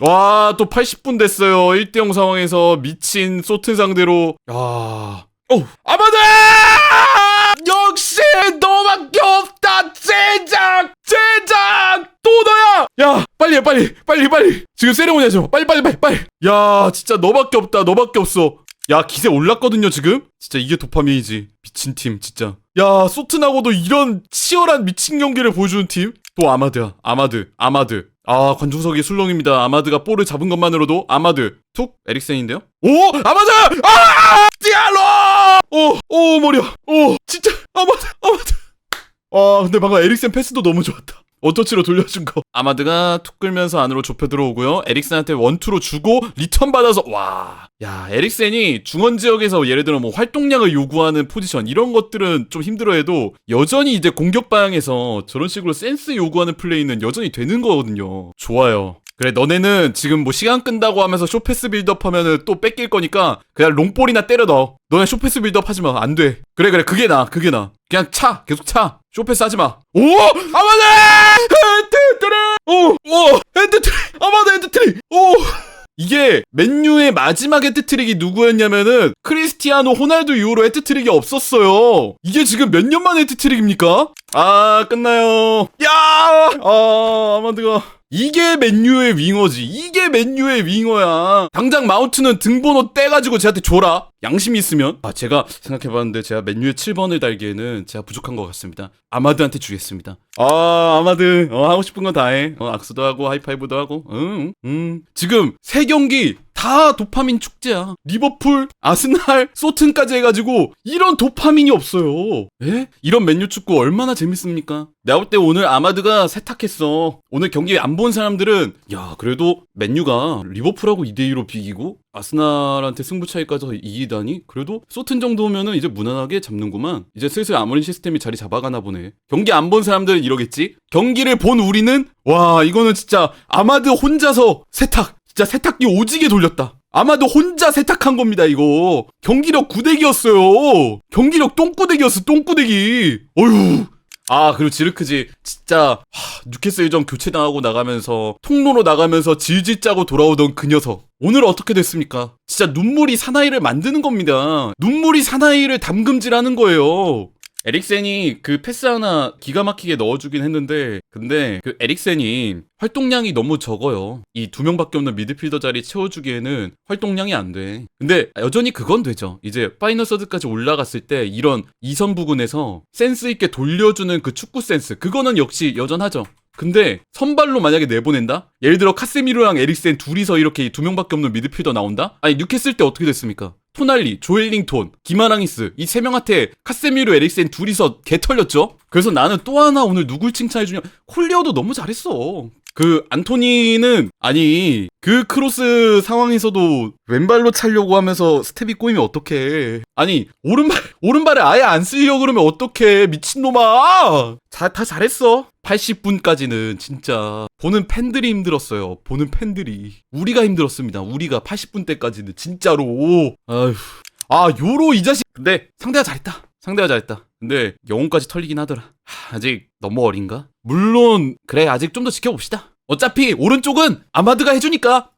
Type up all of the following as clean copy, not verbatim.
와, 또 80분 됐어요. 1대0 상황에서 미친 소트 상대로. 야. 아마드! 역시 너밖에 없다. 제작! 또 너야! 야, 빨리 해, 빨리. 지금 세레모니 하죠. 빨리. 야, 진짜 너밖에 없다. 너밖에 없어. 야, 기세 올랐거든요, 지금? 진짜 이게 도파민이지. 미친 팀, 진짜. 야, 소트나고도 이런 치열한 미친 경기를 보여주는 팀? 또 아마드야. 아마드. 아, 관중석이 술렁입니다. 아마드가 볼을 잡은 것만으로도 아마드. 툭? 에릭센인데요? 오! 아마드! 아! 디알로! 오, 머리야. 진짜. 아마드. 아, 근데 방금 에릭센 패스도 너무 좋았다. 원터치로 돌려준 거. 아마드가 툭 끌면서 안으로 좁혀 들어오고요. 에릭센한테 원투로 주고 리턴 받아서 와. 야, 에릭센이 중원 지역에서 예를 들어 뭐 활동량을 요구하는 포지션 이런 것들은 좀 힘들어해도 여전히 이제 공격 방향에서 저런 식으로 센스 요구하는 플레이는 여전히 되는 거거든요. 좋아요. 그래, 너네는 지금 뭐 시간 끈다고 하면서 쇼패스 빌드업 하면은 또 뺏길 거니까 그냥 롱볼이나 때려 넣어. 너네 쇼패스 빌드업 하지 마. 안 돼. 그래, 그게 나. 그냥 계속 차. 쇼패스 하지 마. 오! 아마드! 헤드트릭! 아마드 헤드트릭! 이게 맨유의 마지막 헤트트릭이 누구였냐면은 크리스티아노 호날두 이후로 헤트트릭이 없었어요. 이게 지금 몇 년 만에 헤트트릭입니까? 아, 끝나요. 야! 아마드가 이게 맨유의 윙어지. 이게 맨유의 윙어야. 당장 마운트는 등번호 떼가지고 쟤한테 줘라. 양심이 있으면. 아, 제가 생각해봤는데 제가 맨유의 7번을 달기에는 제가 부족한 것 같습니다. 아마드한테 주겠습니다. 아, 아마드 하고 싶은 거 다 해. 악수도 하고 하이파이브도 하고. 지금 3경기 다 도파민 축제야. 리버풀, 아스날, 소튼까지 해가지고 이런 도파민이 없어요. 에? 이런 맨유 축구 얼마나 재밌습니까? 내가 볼 때 오늘 아마드가 세탁했어. 오늘 경기 안 본 사람들은 야, 그래도 맨유가 리버풀하고 2대2로 비기고 아스날한테 승부 차이까지 이기다니? 그래도 소튼 정도면은 이제 무난하게 잡는구만. 이제 슬슬 아모린 시스템이 자리 잡아가나 보네. 경기 안 본 사람들은 이러겠지? 경기를 본 우리는 와, 이거는 진짜 아마드 혼자서 세탁. 진짜 세탁기 오지게 돌렸다. 아마드 혼자 세탁한 겁니다, 이거. 경기력 구대기였어요. 경기력 똥구대기였어, 똥구대기. 어휴. 아, 그리고 지르크지. 진짜 뉴캐슬 예전 교체당하고 나가면서 통로로 나가면서 질질 짜고 돌아오던 그 녀석. 오늘 어떻게 됐습니까? 진짜 눈물이 사나이를 만드는 겁니다. 눈물이 사나이를 담금질하는 거예요. 에릭센이 그 패스 하나 기가 막히게 넣어주긴 했는데 근데 그 에릭센이 활동량이 너무 적어요. 이 2명밖에 없는 미드필더 자리 채워주기에는 활동량이 안 돼. 근데 여전히 그건 되죠. 이제 파이널 서드까지 올라갔을 때 이런 2선 부근에서 센스 있게 돌려주는 그 축구 센스 그거는 역시 여전하죠. 근데 선발로 만약에 내보낸다? 예를 들어 카세미로랑 에릭센 둘이서 이렇게 2명밖에 없는 미드필더 나온다? 아니 뉴캐슬 때 어떻게 됐습니까? 토날리, 조엘링톤, 기마랑이스 이 3명한테 카세미로, 에릭센 둘이서 개 털렸죠? 그래서 나는 또 하나 오늘 누굴 칭찬해주냐? 콜리어도 너무 잘했어. 그 안토니는 아니 그 크로스 상황에서도 왼발로 차려고 하면서 스텝이 꼬이면 어떡해. 아니 오른발에 아예 안 쓰려고 그러면 어떡해. 미친놈아. 다 잘했어. 80분까지는 진짜 보는 팬들이 힘들었어요. 보는 팬들이. 우리가 힘들었습니다. 우리가 80분 때까지는 진짜로. 아휴. 아, 요로 이 자식. 근데 상대가 잘했다. 근데 영혼까지 털리긴 하더라. 아직 너무 어린가? 물론 그래, 아직 좀 더 지켜봅시다. 어차피 오른쪽은 아마드가 해주니까.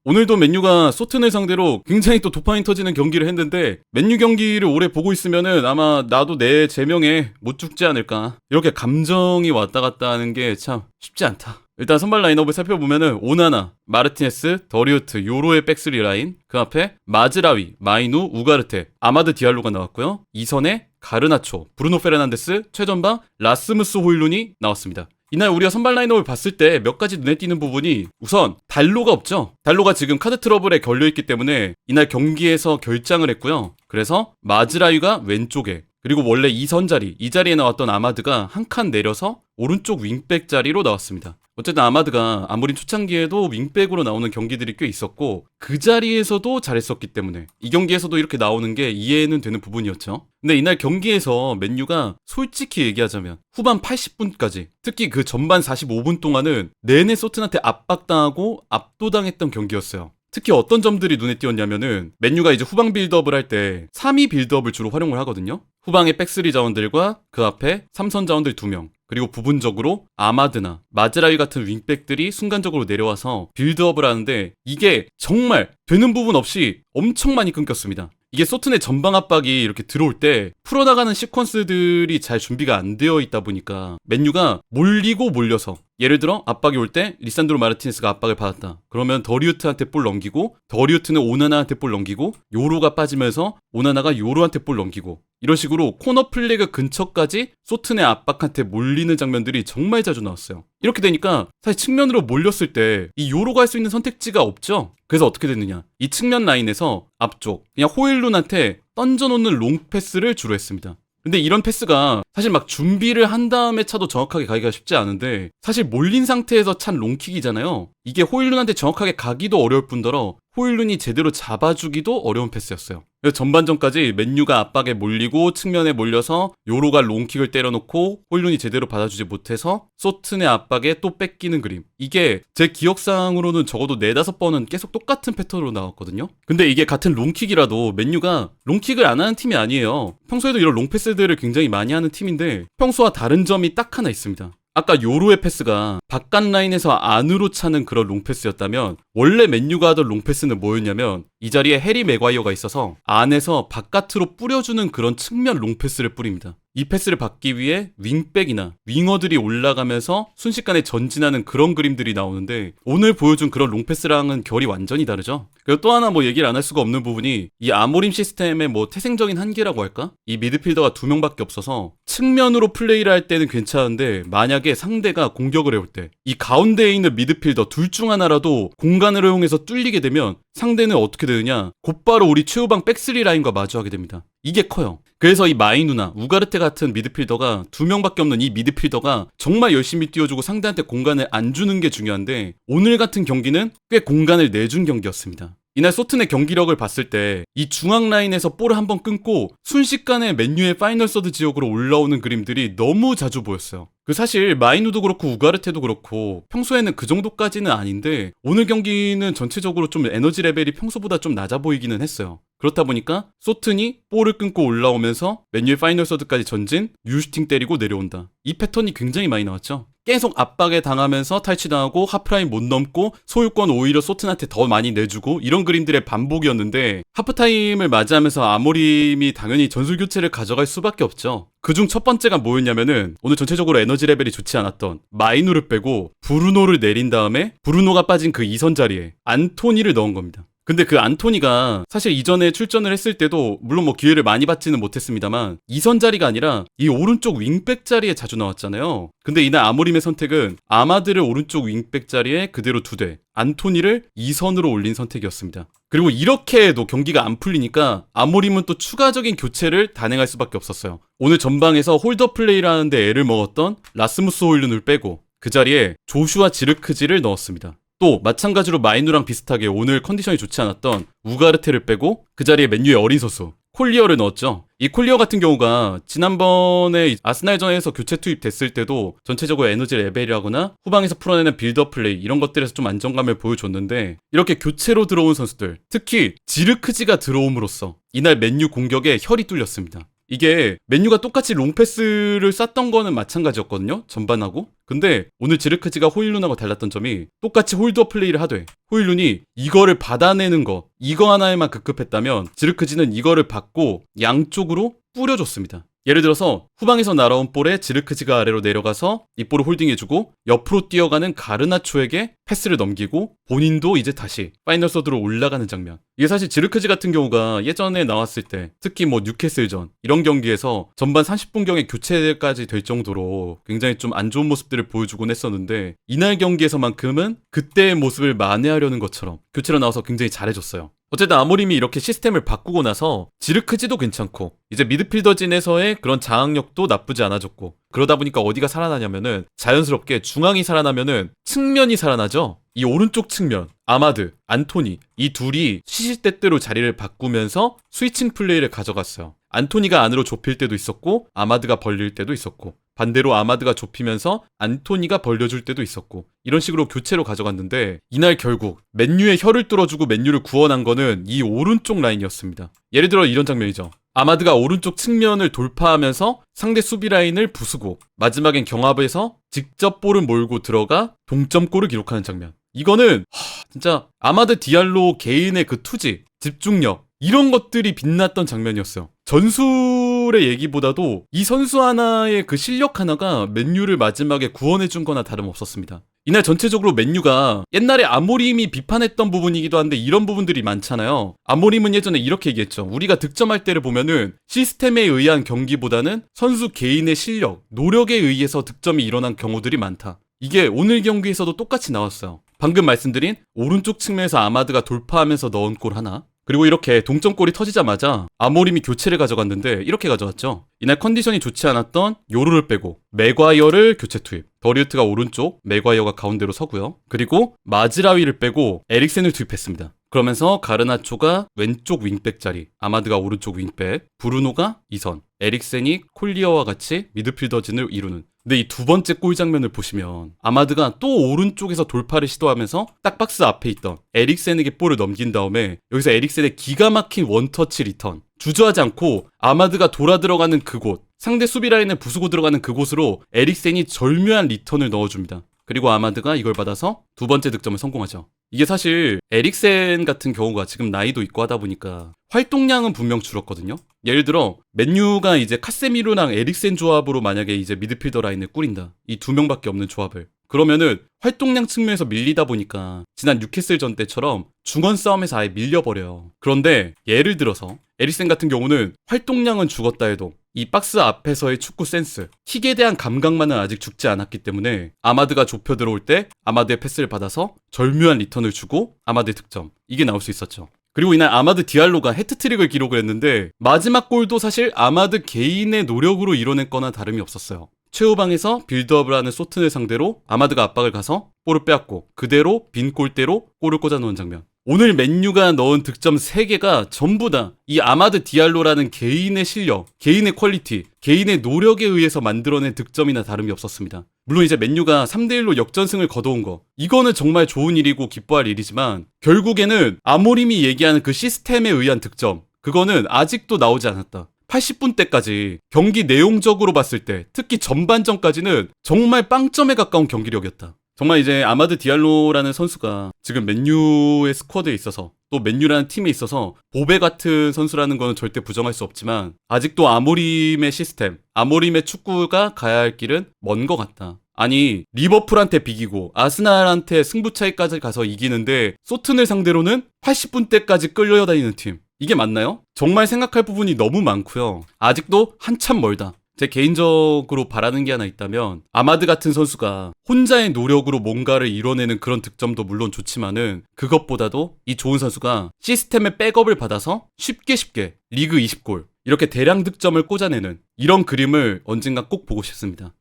오늘도 맨유가 소튼을 상대로 굉장히 또 도파민 터지는 경기를 했는데 맨유 경기를 오래 보고 있으면은 아마 나도 내 제명에 못 죽지 않을까. 이렇게 감정이 왔다 갔다 하는 게 참 쉽지 않다. 일단 선발 라인업을 살펴보면은 오나나, 마르티네스, 더리우트, 요로의 백스리 라인, 그 앞에 마즈라위, 마이누, 우가르테, 아마드 디알로가 나왔고요. 이선에 가르나초, 브루노 페르난데스, 최전방 라스무스 호일룬이 나왔습니다. 이날 우리가 선발 라인업을 봤을 때 몇 가지 눈에 띄는 부분이 우선 달로가 없죠. 달로가 지금 카드 트러블에 걸려있기 때문에 이날 경기에서 결장을 했고요. 그래서 마즈라위가 왼쪽에, 그리고 원래 2선 자리, 이 자리에 나왔던 아마드가 한 칸 내려서 오른쪽 윙백 자리로 나왔습니다. 어쨌든 아마드가 아무리 초창기에도 윙백으로 나오는 경기들이 꽤 있었고 그 자리에서도 잘했었기 때문에 이 경기에서도 이렇게 나오는 게 이해는 되는 부분이었죠. 근데 이날 경기에서 맨유가 솔직히 얘기하자면 후반 80분까지 특히 그 전반 45분 동안은 내내 소튼한테 압박당하고 압도당했던 경기였어요. 특히 어떤 점들이 눈에 띄었냐면은 맨유가 이제 후방 빌드업을 할 때 3위 빌드업을 주로 활용을 하거든요. 후방에 백스리 자원들과 그 앞에 3선 자원들 2명, 그리고 부분적으로 아마드나 마즈라위 같은 윙백들이 순간적으로 내려와서 빌드업을 하는데 이게 정말 되는 부분 없이 엄청 많이 끊겼습니다. 이게 소튼의 전방 압박이 이렇게 들어올 때 풀어나가는 시퀀스들이 잘 준비가 안 되어 있다 보니까 맨유가 몰리고 몰려서 예를 들어 압박이 올 때 리산드로 마르티네스가 압박을 받았다. 그러면 더리우트한테 볼 넘기고 더리우트는 오나나한테 볼 넘기고 요로가 빠지면서 오나나가 요로한테 볼 넘기고 이런 식으로 코너 플래그 근처까지 소튼의 압박한테 몰리는 장면들이 정말 자주 나왔어요. 이렇게 되니까 사실 측면으로 몰렸을 때 이 요로가 할 수 있는 선택지가 없죠. 그래서 어떻게 됐느냐, 이 측면 라인에서 앞쪽 그냥 호일룬한테 던져놓는 롱패스를 주로 했습니다. 근데 이런 패스가 사실 막 준비를 한 다음에 차도 정확하게 가기가 쉽지 않은데 사실 몰린 상태에서 찬 롱킥이잖아요. 이게 호일룬한테 정확하게 가기도 어려울 뿐더러 호일룬이 제대로 잡아주기도 어려운 패스였어요. 그래서 전반전까지 맨유가 압박에 몰리고 측면에 몰려서 요로가 롱킥을 때려놓고 호일룬이 제대로 받아주지 못해서 소튼의 압박에 또 뺏기는 그림. 이게 제 기억상으로는 적어도 4-5번은 계속 똑같은 패턴으로 나왔거든요. 근데 이게 같은 롱킥이라도 맨유가 롱킥을 안 하는 팀이 아니에요. 평소에도 이런 롱패스들을 굉장히 많이 하는 팀인데 평소와 다른 점이 딱 하나 있습니다. 아까 요로의 패스가 바깥 라인에서 안으로 차는 그런 롱패스였다면 원래 맨유가 하던 롱패스는 뭐였냐면 이 자리에 해리 맥과이어가 있어서 안에서 바깥으로 뿌려주는 그런 측면 롱패스를 뿌립니다. 이 패스를 받기 위해 윙백이나 윙어들이 올라가면서 순식간에 전진하는 그런 그림들이 나오는데 오늘 보여준 그런 롱패스랑은 결이 완전히 다르죠. 그리고 또 하나 뭐 얘기를 안 할 수가 없는 부분이 이 아모림 시스템의 뭐 태생적인 한계라고 할까? 이 미드필더가 2명밖에 없어서 측면으로 플레이를 할 때는 괜찮은데 만약에 상대가 공격을 해올 때 이 가운데에 있는 미드필더 둘 중 하나라도 공간을 이용해서 뚫리게 되면 상대는 어떻게 되느냐, 곧바로 우리 최후방 백스리 라인과 마주하게 됩니다. 이게 커요. 그래서 이 마이누나 우가르테 같은 미드필더가 2명밖에 없는 이 미드필더가 정말 열심히 뛰어주고 상대한테 공간을 안 주는 게 중요한데 오늘 같은 경기는 꽤 공간을 내준 경기였습니다. 이날 소튼의 경기력을 봤을 때 이 중앙 라인에서 볼을 한번 끊고 순식간에 맨유의 파이널 서드 지역으로 올라오는 그림들이 너무 자주 보였어요. 사실 마이누도 그렇고 우가르테도 그렇고 평소에는 그 정도까지는 아닌데 오늘 경기는 전체적으로 좀 에너지 레벨이 평소보다 좀 낮아 보이기는 했어요. 그렇다 보니까 소튼이 볼을 끊고 올라오면서 맨유의 파이널 서드까지 전진, 뉴슈팅 때리고 내려온다. 이 패턴이 굉장히 많이 나왔죠. 계속 압박에 당하면서 탈취당하고 하프라인 못 넘고 소유권 오히려 소튼한테 더 많이 내주고 이런 그림들의 반복이었는데 하프타임을 맞이하면서 아모림이 당연히 전술 교체를 가져갈 수밖에 없죠. 그중 첫 번째가 뭐였냐면은 오늘 전체적으로 에너지 레벨이 좋지 않았던 마이누를 빼고 브루노를 내린 다음에 브루노가 빠진 그 2선 자리에 안토니를 넣은 겁니다. 근데 그 안토니가 사실 이전에 출전을 했을 때도 물론 뭐 기회를 많이 받지는 못했습니다만 2선 자리가 아니라 이 오른쪽 윙백 자리에 자주 나왔잖아요. 근데 이날 아모림의 선택은 아마드를 오른쪽 윙백 자리에 그대로 두되 안토니를 2선으로 올린 선택이었습니다. 그리고 이렇게 해도 경기가 안 풀리니까 아모림은 또 추가적인 교체를 단행할 수밖에 없었어요. 오늘 전방에서 홀더 플레이를 하는데 애를 먹었던 라스무스 호일룬을 빼고 그 자리에 조슈아 지르크지를 넣었습니다. 또 마찬가지로 마이누랑 비슷하게 오늘 컨디션이 좋지 않았던 우가르테를 빼고 그 자리에 맨유의 어린 선수 콜리어를 넣었죠. 이 콜리어 같은 경우가 지난번에 아스날전에서 교체 투입됐을 때도 전체적으로 에너지 레벨이라거나 후방에서 풀어내는 빌드업 플레이 이런 것들에서 좀 안정감을 보여줬는데 이렇게 교체로 들어온 선수들, 특히 지르크지가 들어옴으로써 이날 맨유 공격에 혈이 뚫렸습니다. 이게 맨유가 똑같이 롱패스를 쐈던 거는 마찬가지였거든요, 전반하고. 근데 오늘 지르크지가 호일룬하고 달랐던 점이 똑같이 홀드업 플레이를 하되 호일룬이 이거를 받아내는 거, 이거 하나에만 급급했다면 지르크지는 이거를 받고 양쪽으로 뿌려줬습니다. 예를 들어서 후방에서 날아온 볼에 지르크지가 아래로 내려가서 이 볼을 홀딩해주고 옆으로 뛰어가는 가르나초에게 패스를 넘기고 본인도 이제 다시 파이널 서드로 올라가는 장면. 이게 사실 지르크지 같은 경우가 예전에 나왔을 때 특히 뭐 뉴캐슬전 이런 경기에서 전반 30분경에 교체까지 될 정도로 굉장히 좀 안 좋은 모습들을 보여주곤 했었는데 이날 경기에서만큼은 그때의 모습을 만회하려는 것처럼 교체로 나와서 굉장히 잘해줬어요. 어쨌든 아모림이 이렇게 시스템을 바꾸고 나서 지르크지도 괜찮고 이제 미드필더진에서의 그런 장악력도 나쁘지 않아졌고 그러다 보니까 어디가 살아나냐면은 자연스럽게 중앙이 살아나면은 측면이 살아나죠. 이 오른쪽 측면 아마드, 안토니 이 둘이 시시때때로 자리를 바꾸면서 스위칭 플레이를 가져갔어요. 안토니가 안으로 좁힐 때도 있었고 아마드가 벌릴 때도 있었고 반대로 아마드가 좁히면서 안토니가 벌려줄 때도 있었고 이런 식으로 교체로 가져갔는데 이날 결국 맨유의 혀를 뚫어주고 맨유를 구원한 거는 이 오른쪽 라인이었습니다. 예를 들어 이런 장면이죠. 아마드가 오른쪽 측면을 돌파하면서 상대 수비 라인을 부수고 마지막엔 경합에서 직접 볼을 몰고 들어가 동점골을 기록하는 장면. 이거는 진짜 아마드 디알로 개인의 그 투지, 집중력 이런 것들이 빛났던 장면이었어요. 전술의 얘기보다도 이 선수 하나의 그 실력 하나가 맨유를 마지막에 구원해준 거나 다름없었습니다. 이날 전체적으로 맨유가 옛날에 아모림이 비판했던 부분이기도 한데 이런 부분들이 많잖아요. 아모림은 예전에 이렇게 얘기했죠. 우리가 득점할 때를 보면은 시스템에 의한 경기보다는 선수 개인의 실력, 노력에 의해서 득점이 일어난 경우들이 많다. 이게 오늘 경기에서도 똑같이 나왔어요. 방금 말씀드린 오른쪽 측면에서 아마드가 돌파하면서 넣은 골 하나, 그리고 이렇게 동점골이 터지자마자 아모림이 교체를 가져갔는데 이렇게 가져갔죠. 이날 컨디션이 좋지 않았던 요루를 빼고 맥과이어를 교체 투입. 더리우트가 오른쪽, 맥과이어가 가운데로 서고요. 그리고 마즈라위를 빼고 에릭센을 투입했습니다. 그러면서 가르나초가 왼쪽 윙백 자리, 아마드가 오른쪽 윙백, 브루노가 2선, 에릭센이 콜리어와 같이 미드필더진을 이루는. 근데 이 두 번째 골 장면을 보시면 아마드가 또 오른쪽에서 돌파를 시도하면서 딱 박스 앞에 있던 에릭센에게 볼을 넘긴 다음에 여기서 에릭센의 기가 막힌 원터치 리턴, 주저하지 않고 아마드가 돌아 들어가는 그곳, 상대 수비 라인을 부수고 들어가는 그곳으로 에릭센이 절묘한 리턴을 넣어줍니다. 그리고 아마드가 이걸 받아서 두 번째 득점을 성공하죠. 이게 사실 에릭센 같은 경우가 지금 나이도 있고 하다 보니까 활동량은 분명 줄었거든요. 예를 들어 맨유가 이제 카세미로랑 에릭센 조합으로 만약에 이제 미드필더 라인을 꾸린다. 이 두 명밖에 없는 조합을. 그러면은 활동량 측면에서 밀리다 보니까 지난 뉴캐슬전 때처럼 중원 싸움에서 아예 밀려버려요. 그런데 예를 들어서 에릭센 같은 경우는 활동량은 죽었다 해도 이 박스 앞에서의 축구 센스, 킥에 대한 감각만은 아직 죽지 않았기 때문에 아마드가 좁혀 들어올 때 아마드의 패스를 받아서 절묘한 리턴을 주고 아마드의 득점, 이게 나올 수 있었죠. 그리고 이날 아마드 디알로가 해트트릭을 기록을 했는데 마지막 골도 사실 아마드 개인의 노력으로 이뤄낸 거나 다름이 없었어요. 최후방에서 빌드업을 하는 소튼을 상대로 아마드가 압박을 가서 볼을 빼앗고 그대로 빈 골대로 골을 꽂아놓은 장면. 오늘 맨유가 넣은 득점 3개가 전부 다 이 아마드 디알로라는 개인의 실력, 개인의 퀄리티, 개인의 노력에 의해서 만들어낸 득점이나 다름이 없었습니다. 물론 이제 맨유가 3대1로 역전승을 거둬온 거, 이거는 정말 좋은 일이고 기뻐할 일이지만 결국에는 아모림이 얘기하는 그 시스템에 의한 득점, 그거는 아직도 나오지 않았다. 80분 때까지 경기 내용적으로 봤을 때, 특히 전반전까지는 정말 빵점에 가까운 경기력이었다. 정말 이제 아마드 디알로라는 선수가 지금 맨유의 스쿼드에 있어서 또 맨유라는 팀에 있어서 보배 같은 선수라는 거는 절대 부정할 수 없지만 아직도 아모림의 시스템, 아모림의 축구가 가야 할 길은 먼 것 같다. 아니 리버풀한테 비기고 아스날한테 승부 차이까지 가서 이기는데 소튼을 상대로는 80분 때까지 끌려다니는 팀, 이게 맞나요? 정말 생각할 부분이 너무 많고요. 아직도 한참 멀다. 제 개인적으로 바라는 게 하나 있다면 아마드 같은 선수가 혼자의 노력으로 뭔가를 이뤄내는 그런 득점도 물론 좋지만은 그것보다도 이 좋은 선수가 시스템의 백업을 받아서 쉽게 리그 20골 이렇게 대량 득점을 꽂아내는 이런 그림을 언젠가 꼭 보고 싶습니다.